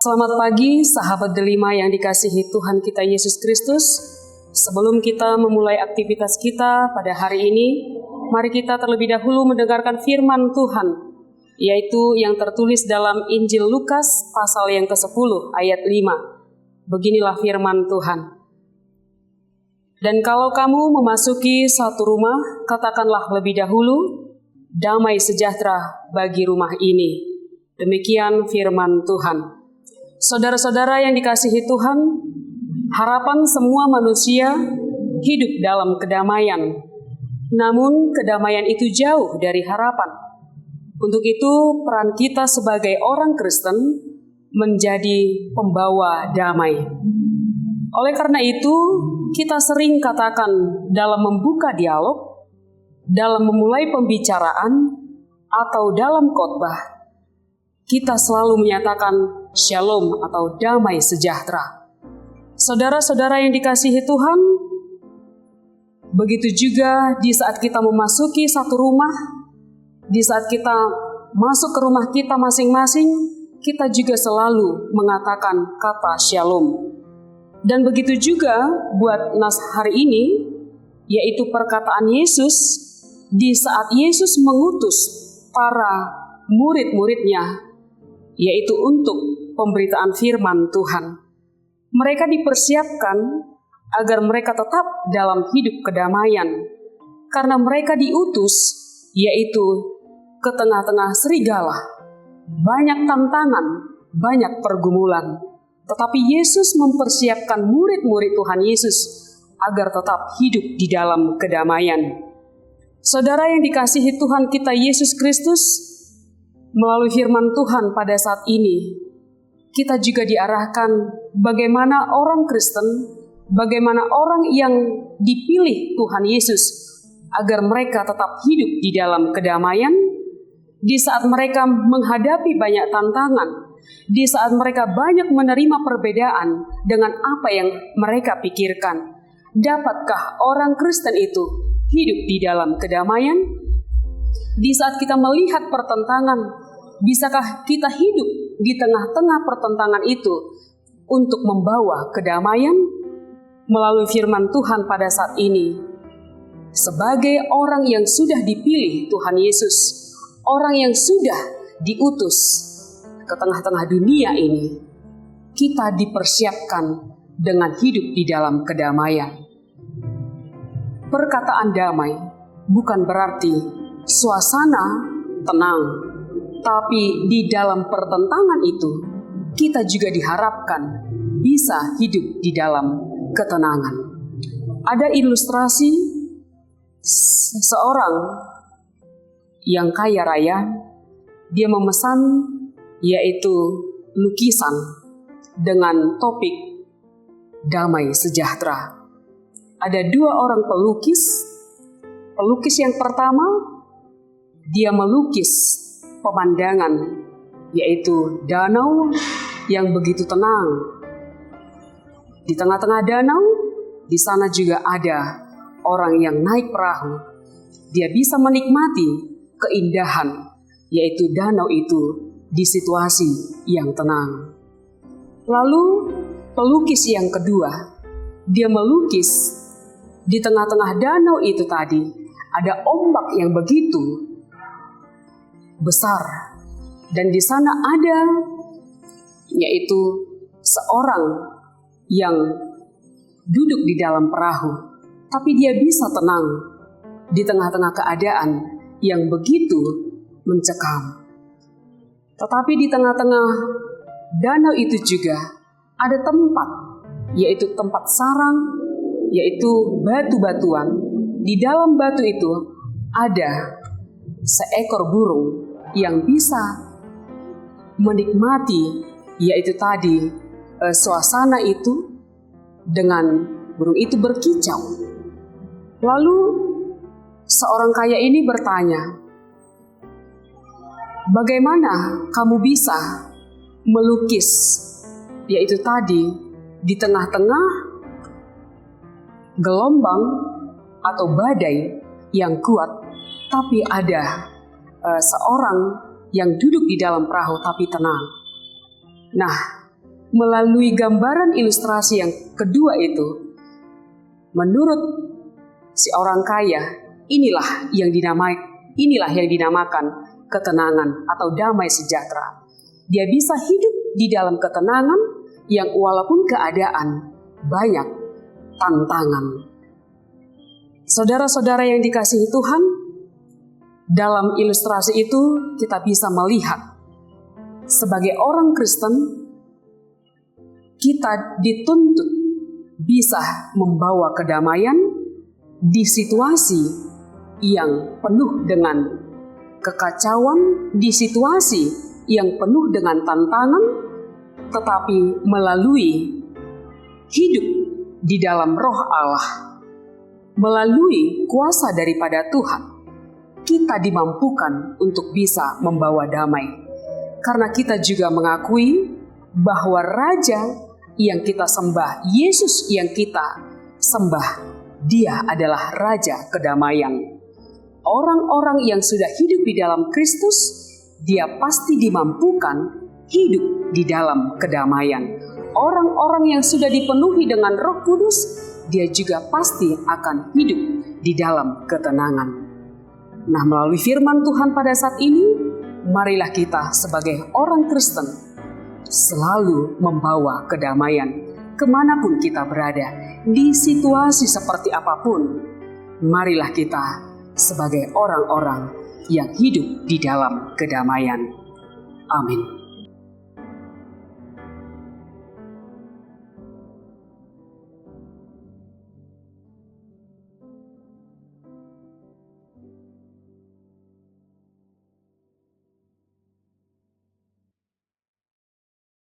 Selamat pagi, sahabat delima yang dikasihi Tuhan kita Yesus Kristus. Sebelum kita memulai aktivitas kita pada hari ini, mari kita terlebih dahulu mendengarkan firman Tuhan, yaitu yang tertulis dalam Injil Lukas pasal yang ke-10 ayat 5. Beginilah firman Tuhan. Dan kalau kamu memasuki satu rumah, katakanlah lebih dahulu, damai sejahtera bagi rumah ini. Demikian firman Tuhan. Saudara-saudara yang dikasihi Tuhan, harapan semua manusia hidup dalam kedamaian. Namun kedamaian itu jauh dari harapan. Untuk itu peran kita sebagai orang Kristen menjadi pembawa damai. Oleh karena itu, kita sering katakan dalam membuka dialog, dalam memulai pembicaraan, atau dalam khotbah, kita selalu menyatakan shalom atau damai sejahtera. Saudara-saudara yang dikasihi Tuhan, begitu juga di saat kita memasuki satu rumah, di saat kita masuk ke rumah kita masing-masing, kita juga selalu mengatakan kata shalom. Dan begitu juga buat nas hari ini, yaitu perkataan Yesus di saat Yesus mengutus para murid-muridnya, yaitu untuk pemberitaan firman Tuhan. Mereka dipersiapkan agar mereka tetap dalam hidup kedamaian, karena mereka diutus, yaitu ke tengah-tengah serigala, banyak tantangan, banyak pergumulan. Tetapi Yesus mempersiapkan murid-murid Tuhan Yesus agar tetap hidup di dalam kedamaian. Saudara yang dikasihi Tuhan kita Yesus Kristus, melalui firman Tuhan pada saat ini, kita juga diarahkan bagaimana orang Kristen, bagaimana orang yang dipilih Tuhan Yesus agar mereka tetap hidup di dalam kedamaian di saat mereka menghadapi banyak tantangan, di saat mereka banyak menerima perbedaan dengan apa yang mereka pikirkan. Dapatkah orang Kristen itu hidup di dalam kedamaian? Di saat kita melihat pertentangan, bisakah kita hidup di tengah-tengah pertentangan itu untuk membawa kedamaian? Melalui firman Tuhan pada saat ini, sebagai orang yang sudah dipilih Tuhan Yesus, orang yang sudah diutus ke tengah-tengah dunia ini, kita dipersiapkan dengan hidup di dalam kedamaian. Perkataan damai bukan berarti suasana tenang, tapi di dalam pertentangan itu, kita juga diharapkan bisa hidup di dalam ketenangan. Ada ilustrasi seseorang yang kaya raya, dia memesan yaitu lukisan dengan topik damai sejahtera. Ada dua orang pelukis. Pelukis yang pertama, dia melukis pemandangan, yaitu danau yang begitu tenang. Di tengah-tengah danau, di sana juga ada orang yang naik perahu. Dia bisa menikmati keindahan, yaitu danau itu di situasi yang tenang. Lalu pelukis yang kedua, dia melukis di tengah-tengah danau itu tadi ada ombak yang begitu besar, dan di sana ada yaitu seorang yang duduk di dalam perahu, tapi dia bisa tenang di tengah-tengah keadaan yang begitu mencekam. Tetapi di tengah-tengah danau itu juga ada tempat, yaitu tempat sarang, yaitu batu-batuan. Di dalam batu itu ada seekor burung yang bisa menikmati, yaitu tadi suasana itu dengan burung itu berkicau. Lalu seorang kaya ini bertanya, bagaimana kamu bisa melukis, yaitu tadi di tengah-tengah gelombang atau badai yang kuat, tapi ada seorang yang duduk di dalam perahu tapi tenang. Nah, melalui gambaran ilustrasi yang kedua itu, menurut si orang kaya, inilah yang dinamakan ketenangan atau damai sejahtera. Dia bisa hidup di dalam ketenangan yang walaupun keadaan banyak tantangan. Saudara-saudara yang dikasihi Tuhan, dalam ilustrasi itu kita bisa melihat sebagai orang Kristen, kita dituntut bisa membawa kedamaian di situasi yang penuh dengan kekacauan, di situasi yang penuh dengan tantangan, tetapi melalui hidup di dalam Roh Allah, melalui kuasa daripada Tuhan, kita dimampukan untuk bisa membawa damai. Karena kita juga mengakui bahwa Raja yang kita sembah, Yesus yang kita sembah, Dia adalah Raja kedamaian. Orang-orang yang sudah hidup di dalam Kristus, dia pasti dimampukan hidup di dalam kedamaian. Orang-orang yang sudah dipenuhi dengan Roh Kudus, dia juga pasti akan hidup di dalam ketenangan. Nah, melalui firman Tuhan pada saat ini, marilah kita sebagai orang Kristen selalu membawa kedamaian kemanapun kita berada, di situasi seperti apapun. Marilah kita sebagai orang-orang yang hidup di dalam kedamaian. Amin.